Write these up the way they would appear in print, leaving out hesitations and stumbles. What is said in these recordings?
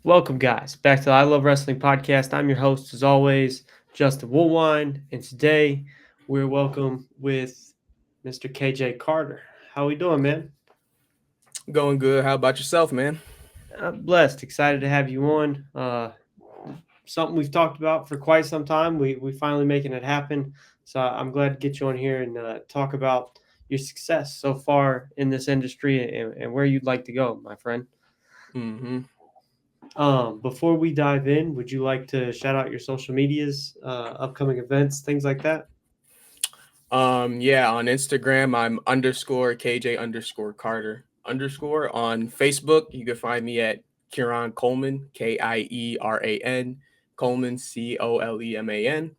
Welcome, guys, back to the I Love Wrestling podcast. I'm your host, as always, Justin Woolwine, and today we're welcome with Mr. KJ Carter. How we doing, man? Going good. How about yourself, man? I'm blessed, excited to have you on. Something we've talked about for quite some time. We finally making it happen. So I'm glad to get you on here and talk about your success so far in this industry and where you'd like to go, my friend. hmm Before we dive in, would you like to shout out your social medias, upcoming events, things like that? yeah, on Instagram, I'm underscore KJ underscore Carter underscore. On Facebook, you can find me at Kieran Coleman, Kieran Coleman, Coleman.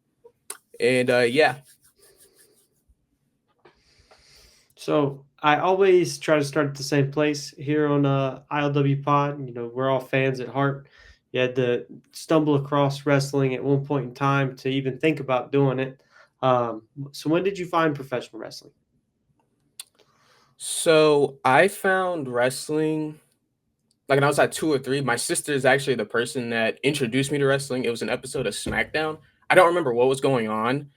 And yeah. So I always try to start at the same place here on ILWPOD. You know, we're all fans at heart. You had to stumble across wrestling at one point in time to even think about doing it. So when did you find professional wrestling? So I found wrestling like when I was at 2 or 3. My sister is actually the person that introduced me to wrestling. It was an episode of SmackDown. I don't remember what was going on,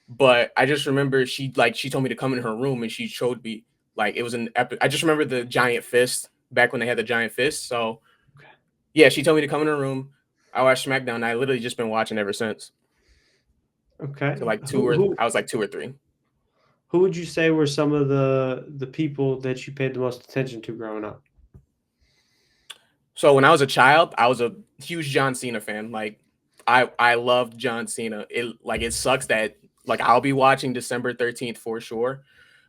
but I just remember she told me to come in her room and she showed me like it was an epic. I just remember the giant fist back when they had the giant fist. So yeah, she told me to come in her room. I watched SmackDown. And I literally just been watching ever since. So Okay, like two or I was like 2 or 3. who would you say were some of the people that you paid the most attention to growing up? So when I was a child, I was a huge John Cena fan. Like I loved John Cena. It sucks that like I'll be watching December 13th for sure.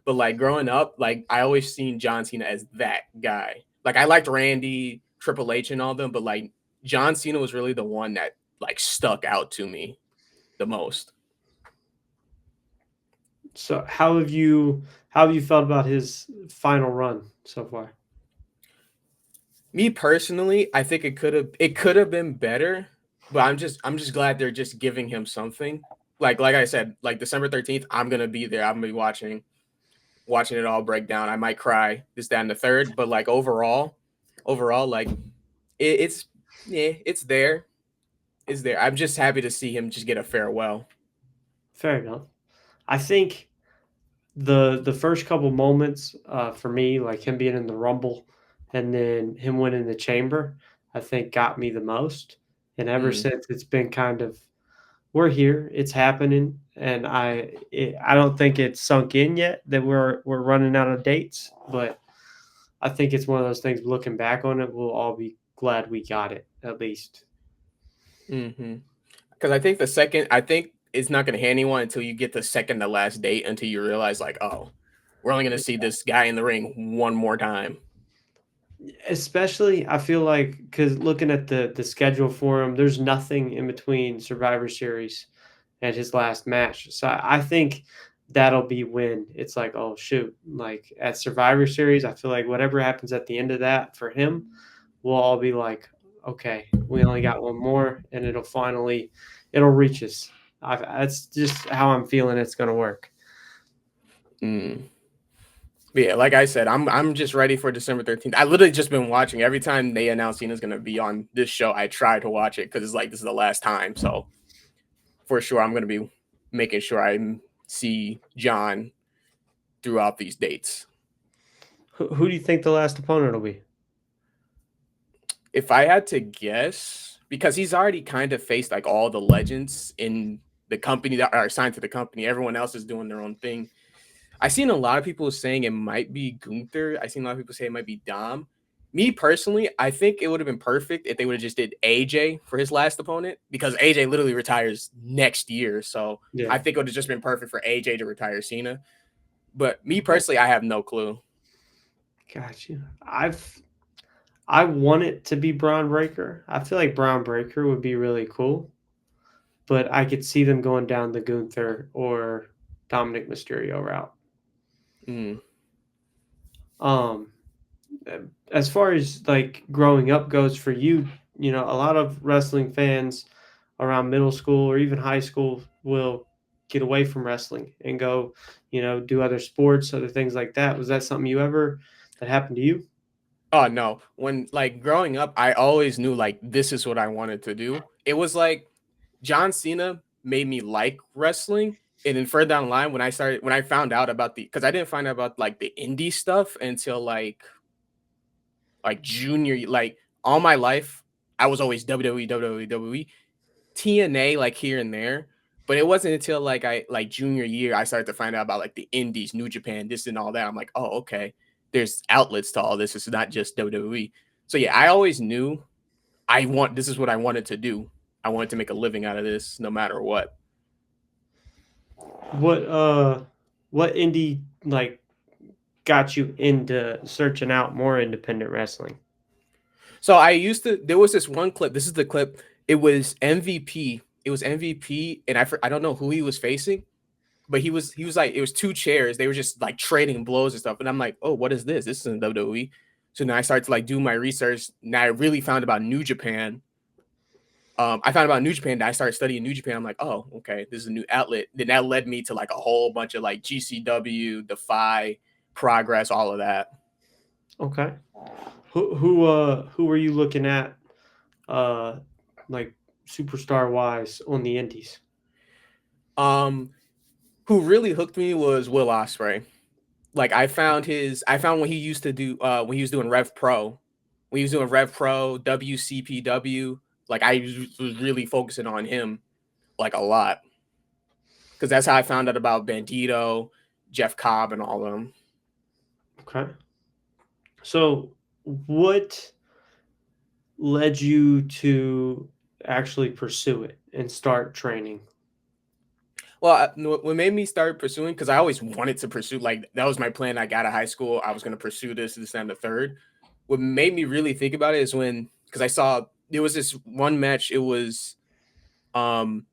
But like growing up, like I always seen John Cena as that guy. Like I liked Randy, Triple H and all them, but like John Cena was really the one that like stuck out to me the most. So how have you felt about his final run so far? Me personally, I think it could have been better, but I'm just glad they're just giving him something. Like I said, like December 13th, I'm gonna be there. I'm gonna be watching it all break down. I might cry this, that, and the third, but like overall, like it's yeah, it's there. It's there. I'm just happy to see him just get a farewell. Fair enough. I think the first couple moments for me, like him being in the Rumble and then him winning the Chamber, I think got me the most. And ever Mm. since, it's been kind of we're here, it's happening, and I don't think it's sunk in yet that we're running out of dates, but I think it's one of those things. Looking back on it, we'll all be glad we got it at least. Mm-hmm. Because I think it's not gonna hit anyone until you get the second to last date until you realize like, oh, we're only gonna see this guy in the ring one more time. Especially, I feel like because looking at the schedule for him, there's nothing in between Survivor Series and his last match. So I think that'll be when it's like, oh shoot, like at Survivor Series, I feel like whatever happens at the end of that for him, we'll all be like, okay, we only got one more, and it'll reach us. That's just how I'm feeling it's gonna work. Mm. But yeah, like I said, I'm just ready for December 13th. I literally just been watching every time they announce Cena's gonna be on this show. I try to watch it because it's like this is the last time. So for sure, I'm gonna be making sure I see John throughout these dates. Who do you think the last opponent will be? If I had to guess, because he's already kind of faced like all the legends in the company that are assigned to the company, everyone else is doing their own thing. I seen a lot of people saying it might be Gunther. I seen a lot of people say it might be Dom. Me personally, I think it would have been perfect if they would have just did AJ for his last opponent because AJ literally retires next year. So Yeah, I think it would have just been perfect for AJ to retire Cena. But me okay, personally, I have no clue. got you. I want it to be Braun Breaker. I feel like Braun Breaker would be really cool, but I could see them going down the Gunther or Dominic Mysterio route. Mm. Um, as far as like growing up goes for you, you know, a lot of wrestling fans around middle school or even high school will get away from wrestling and go, you know, do other sports, other things like that. Was that something you ever that happened to you? Oh no. When like growing up, I always knew like this is what I wanted to do. It was like John Cena made me like wrestling. And then further down the line, when I found out about because I didn't find out about like the indie stuff until like junior, like all my life, I was always WWE, WWE, WWE, TNA, like here and there. But it wasn't until like I like junior year I started to find out about like the indies, New Japan, this and all that. I'm like, oh, okay. There's outlets to all this. It's not just WWE. So yeah, I always knew this is what I wanted to do. I wanted to make a living out of this no matter what. What what indie like got you into searching out more independent wrestling? So I used to. There was this one clip. This is the clip. It was MVP. It was MVP, and I don't know who he was facing, but he was like it was two chairs. They were just like trading blows and stuff. And I'm like, oh, what is this? This isn't WWE. So now I started to like do my research. Now I really found about New Japan. I found about New Japan. And I started studying New Japan. I'm like, oh, okay, this is a new outlet. Then that led me to like a whole bunch of like GCW, Defy, Progress, all of that. Okay. Who were you looking at uh like superstar wise on the indies? Um, who really hooked me was Will Ospreay. Like I found when he used to do when he was doing Rev Pro, when he was doing Rev Pro, WCPW, like I was really focusing on him like a lot because that's how I found out about Bandito, Jeff Cobb, and all of them. Okay. So what led you to actually pursue it and start training? Well, what made me start pursuing because I always wanted to pursue like that was my plan. I got out of high school, I was going to pursue this, and the third. What made me really think about it is when because I saw there was this one match. Um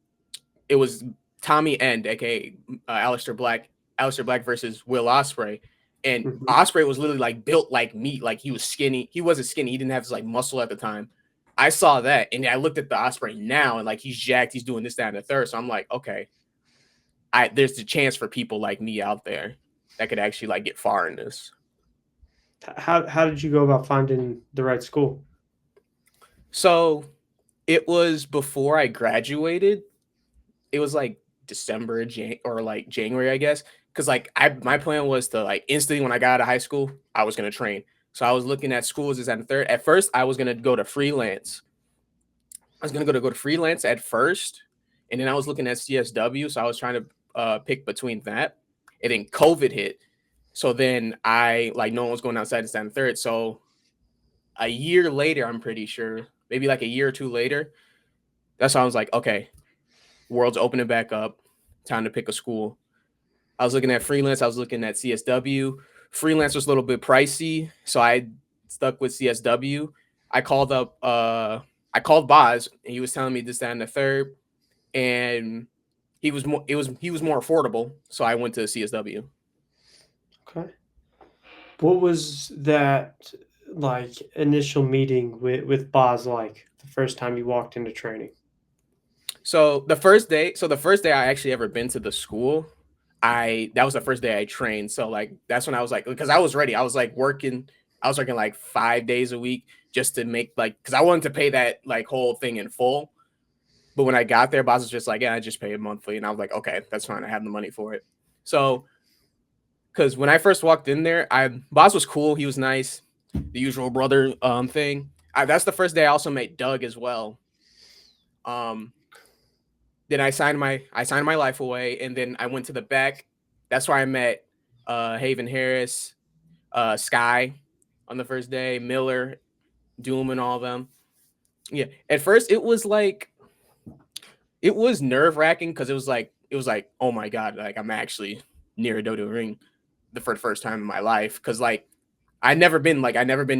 it was Tommy End, aka Aleister Black versus Will Ospreay, and Mhm. Ospreay was literally like built like meat, like he was skinny. He wasn't skinny. He didn't have his like muscle at the time. I saw that, and I looked at the Ospreay now, and like he's jacked. He's doing this, that, and the third. So I'm like, okay, there's a chance for people like me out there that could actually like get far in this. How did you go about finding the right school? So it was before I graduated. It was like December, or like January, I guess. Cause like my plan was to like instantly when I got out of high school, I was gonna train. So I was looking at schools as at third. At first, I was gonna go to freelance. I was gonna go to freelance at first, and then I was looking at CSW. So I was trying to pick between that, and then COVID hit. So then I like no one was going outside and stand third. So a year later, I'm pretty sure, maybe like a year or two later, that's how I was like, okay, world's opening back up, time to pick a school. I was looking at freelance. I was looking at CSW. Freelance was a little bit pricey, so I stuck with CSW. I called up. I called Boz, and he was telling me this, that, and the third, and he was more affordable, so I went to CSW. Okay. What was that like initial meeting with Boz like the first time you walked into training? So the first day I actually ever been to the school, I that was the first day I trained. So like that's when I was like, because I was ready. I was working like 5 days a week just to make like because I wanted to pay that like whole thing in full. But when I got there, boss was just like, yeah, I just pay it monthly, and I was like, okay, that's fine. I have the money for it. So because when I first walked in there, I boss was cool. He was nice, the usual brother thing. That's the first day I also met Doug as well. Um, then I signed my life away, and then I went to the back. That's where I met Haven Harris, Sky on the first day, Miller, Doom, and all of them. Yeah, at first it was nerve wracking because it was like oh my god, like I'm actually near a dodo ring for the first time in my life because I never been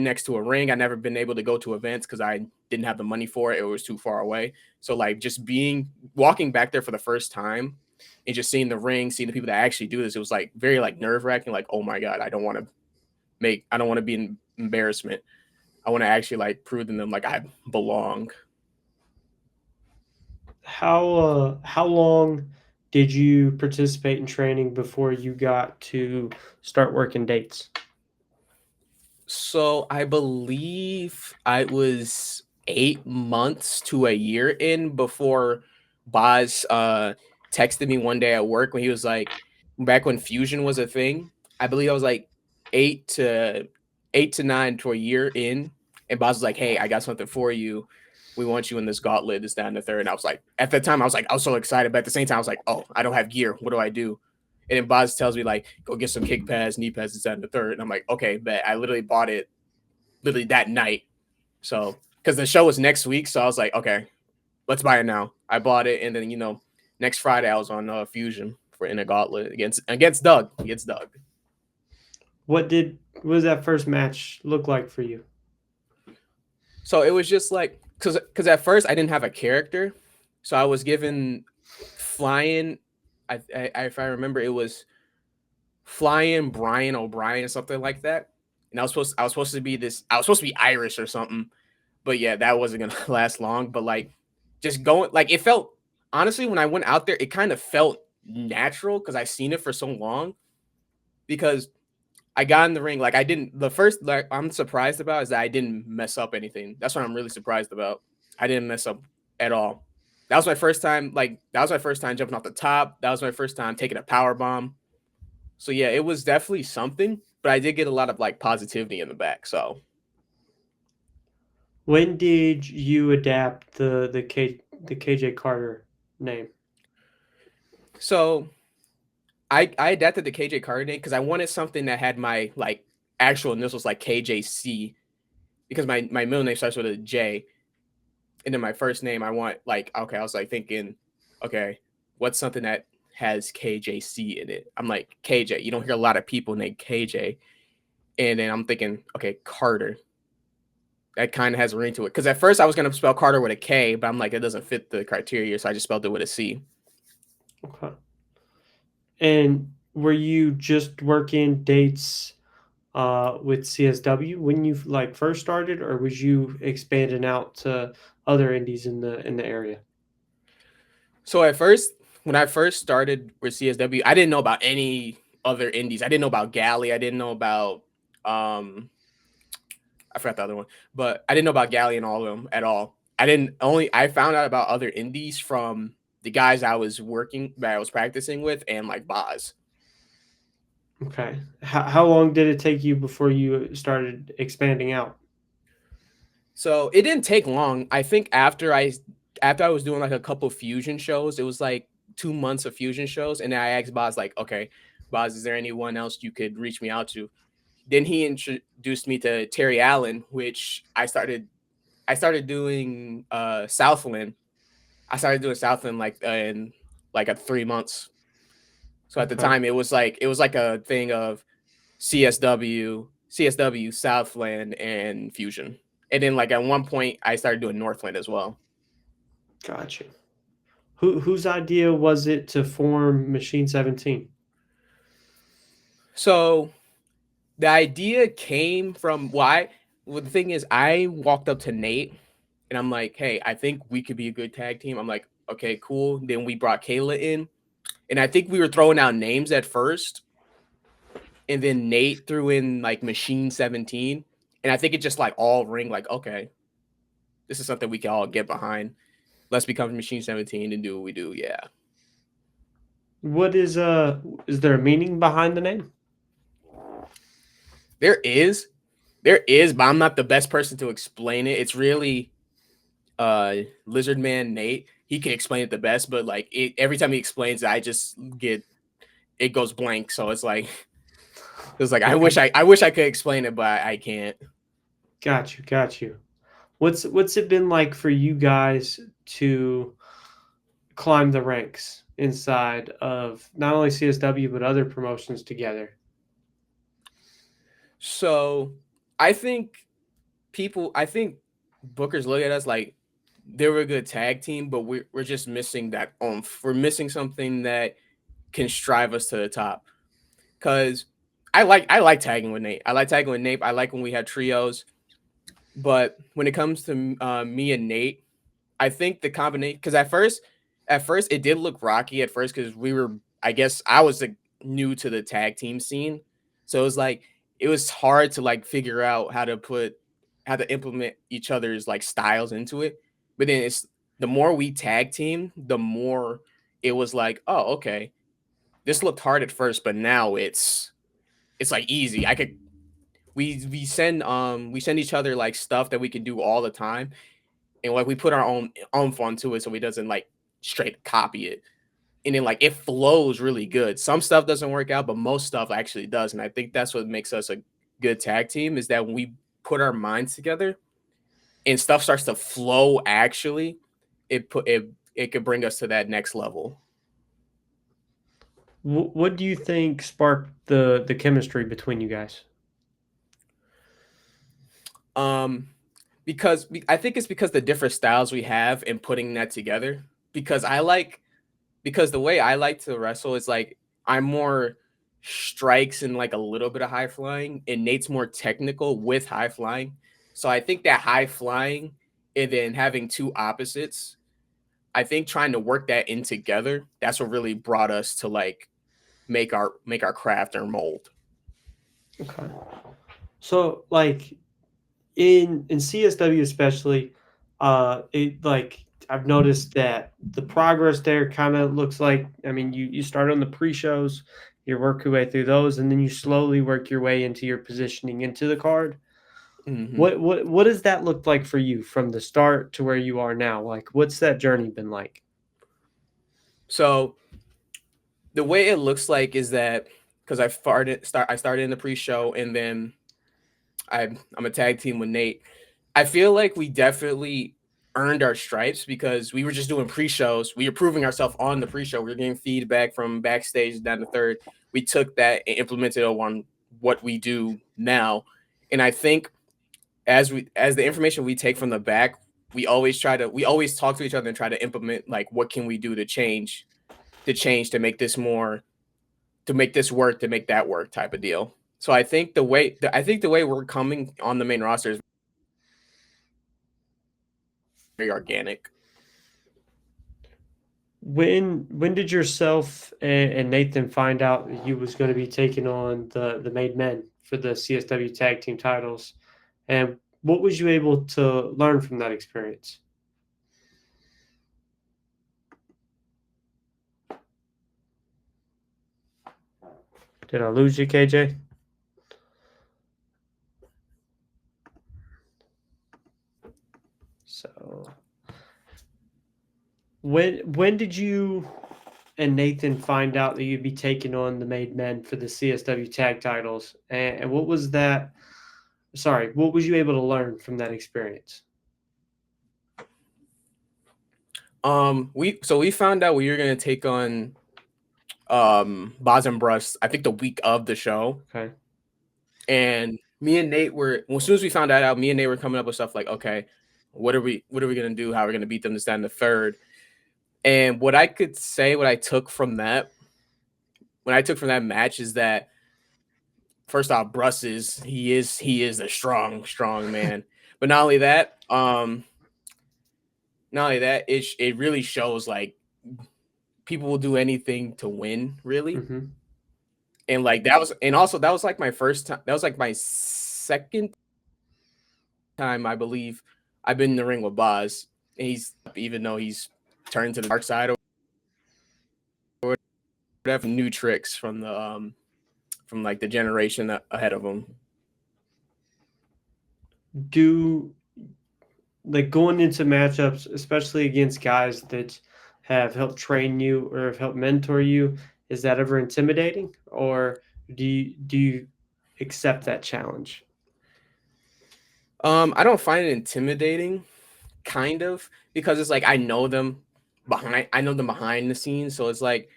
next to a ring. I never been able to go to events because I didn't have the money for it. It was too far away. So like just walking back there for the first time and just seeing the ring, seeing the people that actually do this, it was like very like nerve wracking. Like, oh my god, I don't want to be an embarrassment. I want to actually like prove to them like I belong. How long did you participate in training before you got to start working dates? So I believe I was 8 months to a year in before Boz texted me one day at work when he was like, back when Fusion was a thing. I believe I was like 8 to 9 to a year in, and Boz was like, "Hey, I got something for you. We want you in this gauntlet. This, that, and the third." And I was like, at the time, I was so excited, but at the same time, I was like, "Oh, I don't have gear. What do I do?" And then Boz tells me like, "Go get some kick pads, knee pads, this, that, and the third." And I'm like, "Okay, but I literally bought it literally that night." So because the show was next week, so I was like, "Okay, let's buy it now." I bought it, and then next Friday I was on Fusion for in a gauntlet against Doug. Against Doug. What does that first match look like for you? So it was just like because at first I didn't have a character, so I was given flying. If I remember, it was flying Brian O'Brien or something like that. And I was supposed to be this. I was supposed to be Irish or something. But yeah, that wasn't gonna last long. But like, just going like it felt honestly when I went out there, it kind of felt natural because I seen it for so long. Because I got in the ring like I didn't. The first like I'm surprised about is that I didn't mess up anything. That's what I'm really surprised about. I didn't mess up at all. That was my first time. Like that was my first time jumping off the top. That was my first time taking a power bomb. So yeah, it was definitely something. But I did get a lot of like positivity in the back. So When did you adapt the KJ Carter name? so I adapted the KJ card name because I wanted something that had my like actual initials like KJC because my middle name starts with a J, and then my first name I want like okay I was like thinking okay what's something that has KJC in it. I'm like KJ. You don't hear a lot of people named KJ, and then I'm thinking okay Carter. That kind of has a ring to it because at first I was gonna spell Carter with a K, but I'm like it doesn't fit the criteria, so I just spelled it with a C. Okay. And were you just working dates with CSW when you like first started, or was you expanding out to other indies in the area? So at first, when I first started with CSW, I didn't know about any other indies. I didn't know about Galley. I didn't know about I forgot the other one, but I didn't know about Galley and all of them at all. I found out about other indies from the guys I was practicing with and like Boz. Okay. How long did it take you before you started expanding out? So it didn't take long. I think after I was doing like a couple fusion shows, it was like 2 months of fusion shows, and then I asked Boz like, okay, Boz, is there anyone else you could reach me out to? Then he introduced me to Terry Allen, which I started doing Southland. I started doing Southland like in like a 3 months. So at the Okay. time it was like a thing of CSW, Southland, and Fusion. And then like at one point I started doing Northland as well. Gotcha. Whose idea was it to form Machine 17? So the idea came from why well, the thing is I walked up to Nate and I'm like, hey, I think we could be a good tag team. I'm like, okay, cool. Then we brought Kayla in. And I think we were throwing out names at first. And then Nate threw in like Machine 17. And I think it just like all ring like, okay, this is something we can all get behind. Let's become Machine 17 and do what we do. Yeah. What is there a meaning behind the name? There is. There is, but I'm not the best person to explain it. It's really Lizard Man Nate. He can explain it the best, but like every time he explains it, I just get it goes blank. So it's like Okay. I wish I could explain it, but I can't. Got you. Got you. What's it been like for you guys to climb the ranks inside of not only CSW but other promotions together? So I think I think bookers look at us like they were a good tag team, but we're just missing that oomph. We're missing something that can strive us to the top. Cause I like tagging with Nate. I like tagging with Nate. I like when we had trios. But when it comes to me and Nate, I think the combination because at first it did look rocky at first because we were I guess I was like, new to the tag team scene, so it was like it was hard to like figure out how to implement each other's like styles into it. But then it's the more we tag team, the more it was like, oh, okay, this looked hard at first, but now it's like easy. I could we send each other like stuff that we can do all the time, and like we put our own fun to it, so he doesn't like straight copy it. And then like it flows really good. Some stuff doesn't work out, but most stuff actually does. And I think that's what makes us a good tag team is that when we put our minds together and stuff starts to flow actually, it could bring us to that next level. What do you think sparked the chemistry between you guys? Um because I think it's because the different styles we have and putting that together. Because I like because the way I like to wrestle is like I'm more strikes and like a little bit of high flying, and Nate's more technical with high flying. So I think that high flying and then having two opposites, I think trying to work that in together, that's what really brought us to like make our craft or mold. Okay. So like in CSW especially, it like I've noticed that the progress there kind of looks like, I mean, you start on the pre-shows, you work your way through those, and then you slowly work your way into your positioning into the card. Hmm. What does that look like for you from the start to where you are now? Like, what's that journey been like? So the way it looks like is that because I started in the pre-show and then I'm a tag team with Nate. I feel like we definitely earned our stripes because we were just doing pre-shows. We were proving ourselves on the pre-show. We were getting feedback from backstage down to third. We took that and implemented it on what we do now. And I think as the information we take from the back, we always talk to each other and try to implement like what can we do to make this more to make this work, to make that work type of deal. So I think the way we're coming on the main roster is very organic. When did yourself and Nathan find out that you was going to be taking on the made men for the CSW tag team titles, and what was you able to learn from that experience? Did I lose you, KJ? So when did you and Nathan find out that you'd be taking on the made men for the CSW tag titles, and what was that? Sorry, what was you able to learn from that experience? We found out we were gonna take on Boz and Bruss, I think the week of the show. Okay. And me and Nate were well, as soon as we found that out, me and Nate were coming up with stuff like, okay, what are we gonna do? How are we gonna beat them to stand the third? And what I could say, what I took from that, what I took from that match is that first off, Bruss he is a strong man. But not only that, it really shows like people will do anything to win, really. Mm-hmm. And like that was, and also that was like my first time. That was like my second time, I believe, I've been in the ring with Boz. And he's even though he's turned to the dark side or whatever, new tricks from like the generation ahead of him. Do like going into matchups, especially against guys that have helped train you or have helped mentor you, is that ever intimidating, or do you accept that challenge? I don't find it intimidating, kind of, because it's like I know them behind the scenes, so it's like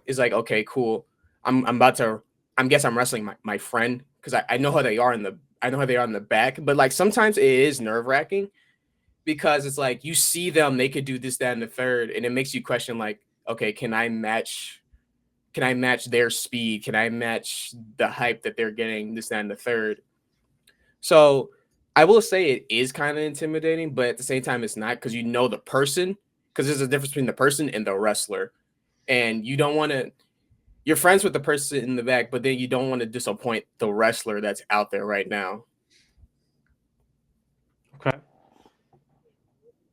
okay, cool. I'm about to I'm wrestling my friend because I know how they are I know how they are in the back, but like sometimes it is nerve wracking because it's like you see them, they could do this, that, and the third, and it makes you question like, okay, can I match their speed? Can I match the hype that they're getting, this, that, and the third? So I will say it is kind of intimidating, but at the same time, it's not because you know the person, because there's a difference between the person and the wrestler. And you don't want to you're friends with the person in the back, but then you don't want to disappoint the wrestler that's out there right now. Okay.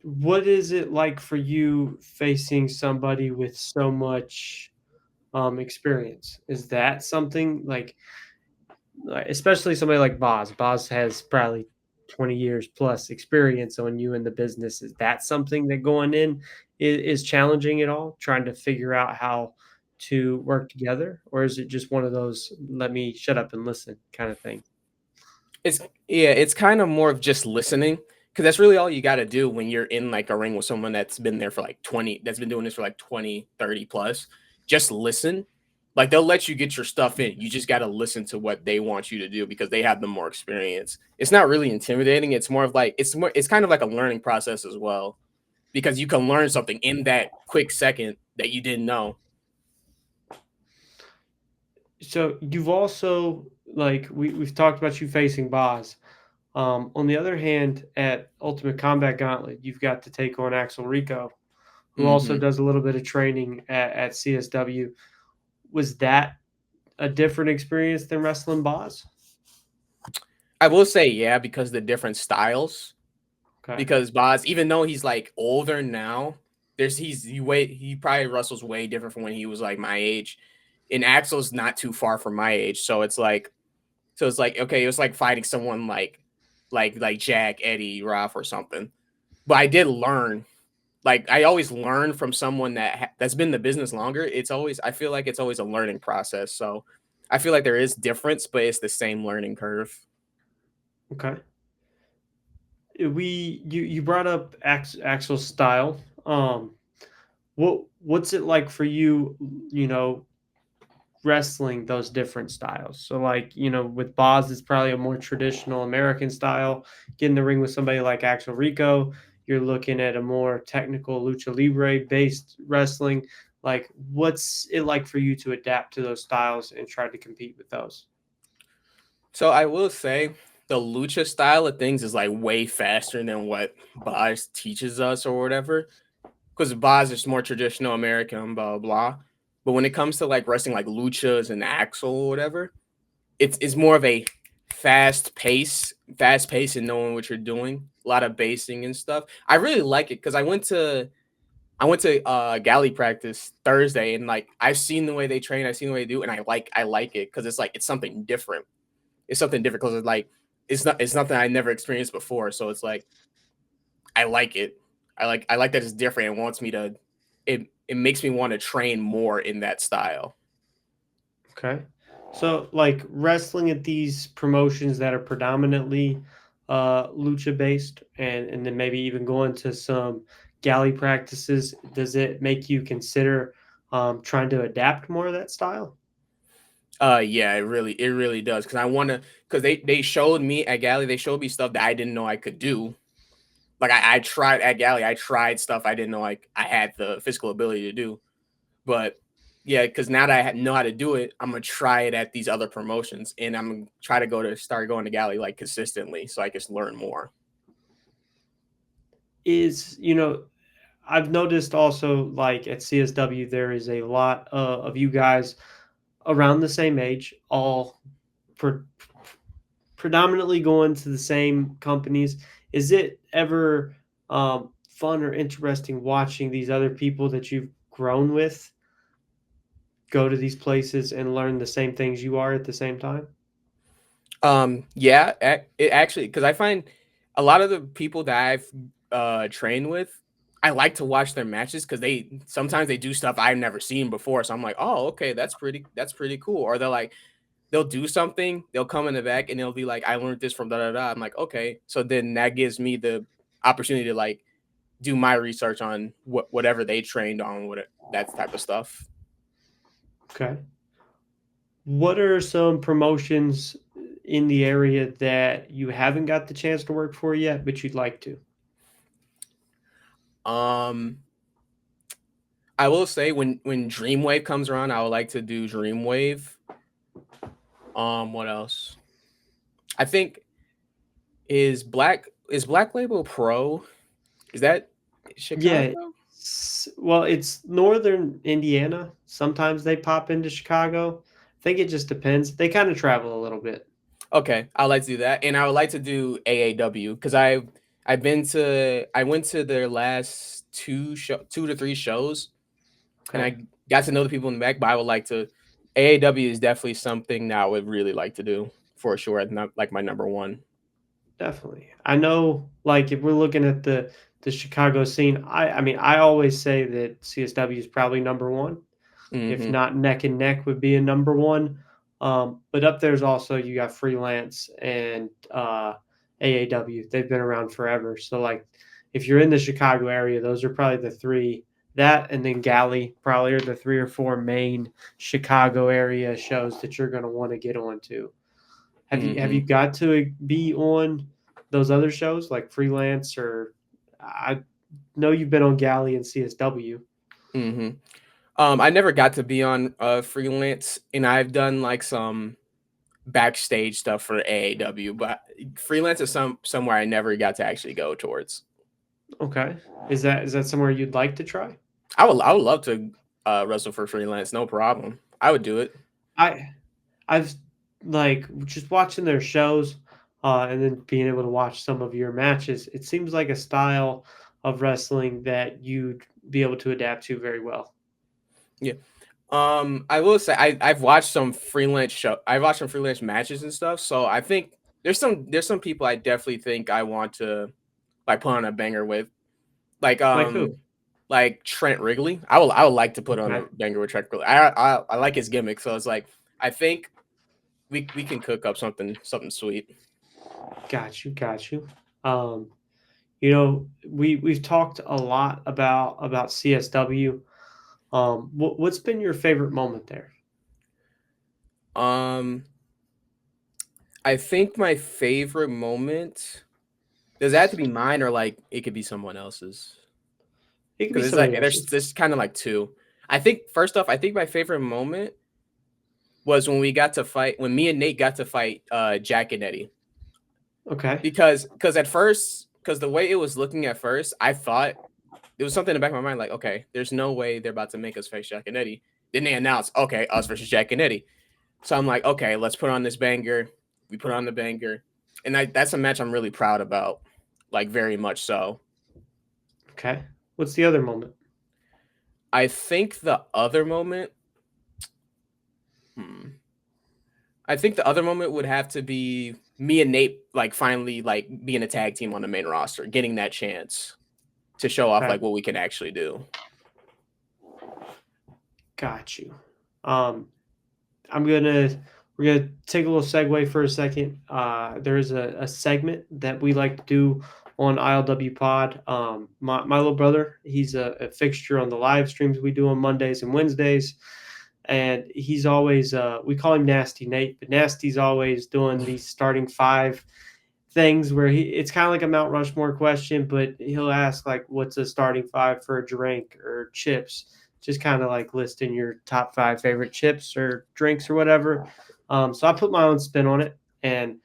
What is it like for you facing somebody with so much experience? Is that something like, especially somebody like Boz? Boz has probably 20 years plus experience on you in the business. Is that something that going in is challenging at all? Trying to figure out how to work together, or is it just one of those let me shut up and listen kind of thing? It's yeah, it's kind of more of just listening because that's really all you got to do when you're in like a ring with someone that's been there for like 20, that's been doing this for like 20, 30 plus. Just listen. Like they'll let you get your stuff in. You just got to listen to what they want you to do because they have the more experience. It's not really intimidating. It's more of like it's kind of like a learning process as well because you can learn something in that quick second that you didn't know. So you've also like we've talked about you facing Boz. On the other hand, at Ultimate Combat Gauntlet, you've got to take on Axel Rico, who also Mhm. does a little bit of training at CSW. Was that a different experience than wrestling Boz? I will say yeah because the different styles. Okay. Because Boz, even though he's like older now, he probably wrestles way different from when he was like my age. And Axel's not too far from my age, so it's like okay, it was like fighting someone like Jack, Eddie, Ralph, or something. But I did learn. Like I always learn from someone that's been in the business longer. It's always I feel like it's always a learning process. So I feel like there is difference, but it's the same learning curve. Okay. You brought up Axel's style. What's it like for you? You know, wrestling those different styles. So, like, with Boz, it's probably a more traditional American style. Get in the ring with somebody like Axel Rico, you're looking at a more technical lucha libre based wrestling. Like, what's it like for you to adapt to those styles and try to compete with those? So I will say the lucha style of things is like way faster than what Boz teaches us or whatever. Because Boz is more traditional American, blah blah. But when it comes to like wrestling like luchas and axle or whatever, it's more of a fast pace and knowing what you're doing. A lot of basing and stuff. I really like it because I went to galley practice Thursday and like I've seen the way they train, I've seen the way they do, and I like it because it's like it's something different. It's something different because it's nothing I never experienced before. So it's like I like it. I like that it's different. It wants me to. It makes me want to train more in that style. Okay. So, like, wrestling at these promotions that are predominantly lucha based, and then maybe even going to some galley practices, does it make you consider trying to adapt more of that style? Yeah, it really does because I want to because they showed me at Galley they showed me stuff that I didn't know I could do. Like I tried at Galley, I tried stuff I didn't know I had the physical ability to do. But yeah, because now that know how to do it, I'm gonna try it at these other promotions, and I'm gonna try to start going to Galley like consistently so I can learn more. I've noticed also, like, at CSW, there is a lot of you guys around the same age, all pre- predominantly going to the same companies. Is it ever fun or interesting watching these other people that you've grown with go to these places and learn the same things you are at the same time? Yeah, it actually because I find a lot of the people that I've trained with, I like to watch their matches because they sometimes they do stuff I've never seen before. So I'm like, oh, okay, that's pretty cool. Or they'll do something, they'll come in the back and they'll be like, I learned this from da da da. I'm like, okay, so then that gives me the opportunity to like do my research on whatever they trained on, that type of stuff. Okay. What are some promotions in the area that you haven't got the chance to work for yet, but you'd like to? Um, I will say when Dreamwave comes around, I would like to do Dreamwave. What else? I think is Black Label Pro. Is that Yeah, Chicago? Well, it's northern Indiana. Sometimes they pop into Chicago. I think it just depends. They kind of travel a little bit. Okay, I would like to do that, and I would like to do AAW because I went to their last two to three shows, and Okay. I got to know the people in the back. But I would like to AAW is definitely something that I would really like to do for sure. Not like my number one. Definitely. I know, like, if we're looking at the Chicago scene, I mean, I always say that CSW is probably number one. If Hmm. not neck and neck would be a number one. But up there's also you got freelance and AAW. They've been around forever. So like if you're in the Chicago area, those are probably the three. That and then Galley probably are the three or four main Chicago area shows that you're going to want to get onto. Have you Hmm. got to be on those other shows like freelance or I know you've been on Galley and CSW. Hmm. I never got to be on freelance, and I've done like some backstage stuff for AAW, but freelance is somewhere I never got to actually go towards. Okay. Is that somewhere you'd like to try? I would love to wrestle for freelance, no problem. I would do it. I I've like just watching their shows, and then being able to watch some of your matches. It seems like a style of wrestling that you'd be able to adapt to very well. Yeah. I will say I've watched some freelance show. I've watched some freelance matches and stuff. So I think there's some people I definitely think I want to like put on a banger with, like Like who? like Trent Wrigley. I would like to put on a Okay, banger with Trent Wrigley. I like his gimmick, so it's like I think we can cook up something sweet. got you. Um, we've talked a lot about CSW. What's been your favorite moment there? Um, I think my favorite moment, does that have to be mine or like it could be someone else's? It could be Because it's somebody like there's else's. this kind of like two. I think first off, I think my favorite moment was when we got to fight when me and Nate got to fight Jack and Eddie. Okay, Because at first, because the way it was looking at first, I thought there was something in the back of my mind, like, okay, there's no way they're about to make us face Jack and Eddie. Then they announce, okay, us versus Jack and Eddie. So I'm like, okay, let's put on this banger. We put on the banger. And that's a match I'm really proud about. Like very much so. okay. What's the other moment? I think the other moment, hmm, I think the other moment would have to be me and Nate like finally like being a tag team on the main roster, getting that chance to show off Okay, like what we can actually do. got you. Um, I'm gonna we're gonna take a little segue for a second. There's a segment that we like to do on ILW Pod. My little brother, he's a fixture on the live streams we do on Mondays and Wednesdays, and he's always we call him Nasty Nate, but Nasty's always doing these starting five things where it's kind of like a Mount Rushmore question, but he'll ask like, "What's a starting five for a drink or chips?" Just kind of like listing your top five favorite chips or drinks or whatever. So I put my own spin on it and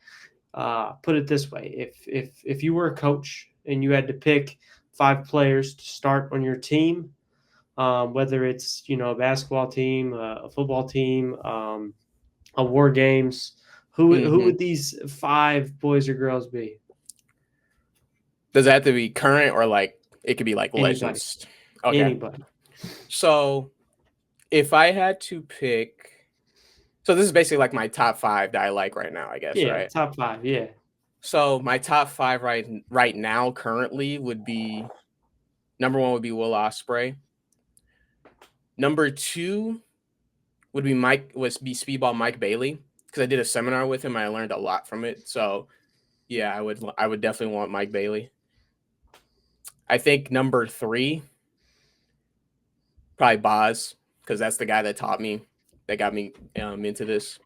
put it this way: if you were a coach and you had to pick five players to start on your team, whether it's a basketball team, a football team, a war games, who Hmm. would these five boys or girls be? Does that have to be current or like it could be like Anybody, legends? Okay. anybody. So if I had to pick, so this is basically like my top five that I like right now, I guess, Yeah, right? top five. Yeah. So my top five right now currently would be number one would be Will Ospreay. Number two would be Speedball Mike Bailey because I did a seminar with him and I learned a lot from it. So yeah, I would definitely want Mike Bailey. I think number three probably Boz because that's the guy that taught me that got me into this.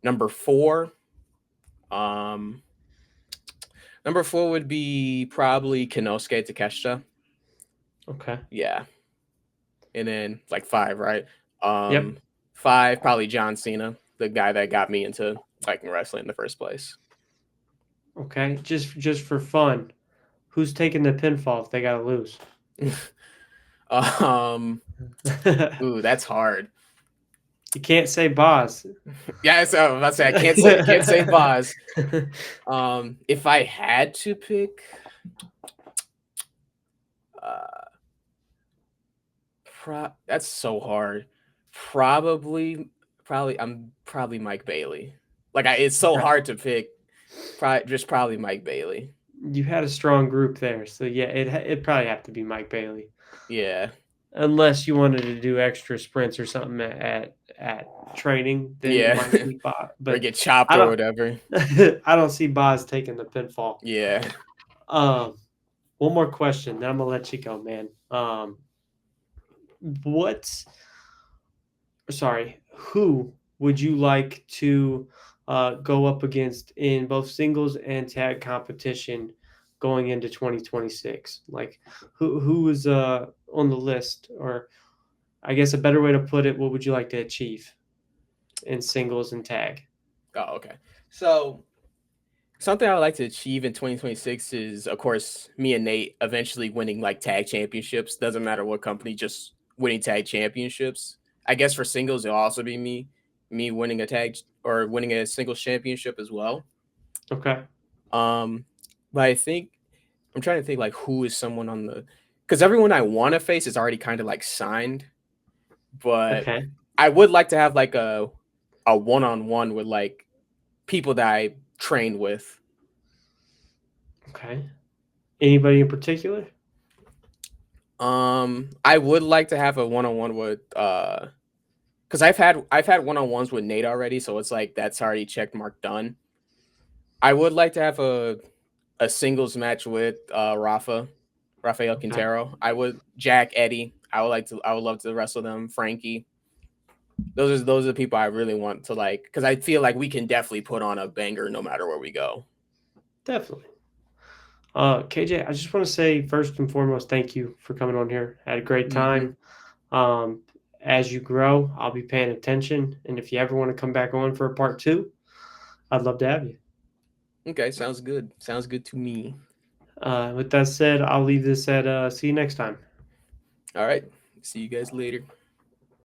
Number four, um, number four would be probably Kinosuke Takeshita. Okay. Yeah, and then like five, right? Yep. Um, five probably John Cena, the guy that got me into liking wrestling in the first place. Okay. Just for fun, who's taking the pinfall if they gotta lose? Um, ooh, that's hard. You can't say boss. Yeah, so I was about to say I can't say boss. If I had to pick, uh, that's so hard. Probably, I'm probably Mike Bailey. Like it's so Okay. hard to pick. Probably Mike Bailey. You had a strong group there, so yeah, it probably have to be Mike Bailey, Yeah, unless you wanted to do extra sprints or something at training. Then it yeah, might be Boz, or but get chopped I or don't whatever. I don't see Boz taking the pinfall. Yeah. Um, one more question, then I'm gonna let you go, man. What? Sorry, who would you like to go up against in both singles and tag competition going into 2026? Like, who is on the list, or I guess a better way to put it, what would you like to achieve in singles and tag? Oh, okay. So something I would like to achieve in 2026 is, of course, me and Nate eventually winning like tag championships. Doesn't matter what company, just winning tag championships. I guess for singles, it'll also be me winning a tag or winning a singles championship as well. Okay, Um, but I think I'm trying to think like who is someone on the because everyone I want to face is already kind of like signed, but okay, I would like to have like a one on one with like people that I trained with. okay. Anybody in particular? I would like to have a one on one with because I've had one on ones with Nate already, so it's like that's already checked mark done. I would like to have a singles match with Rafael Okay, Quintero. I would Jack Eddie. I would love to wrestle them. Frankie. Those are the people I really want to like because I feel like we can definitely put on a banger no matter where we go. definitely. KJ, I just want to say first and foremost, thank you for coming on here. I had a great Hmm. time. Um, as you grow, I'll be paying attention, and if you ever want to come back on for a part two, I'd love to have you. Okay, sounds good. Sounds good to me. With that said, I'll leave this at see you next time. All right. See you guys later.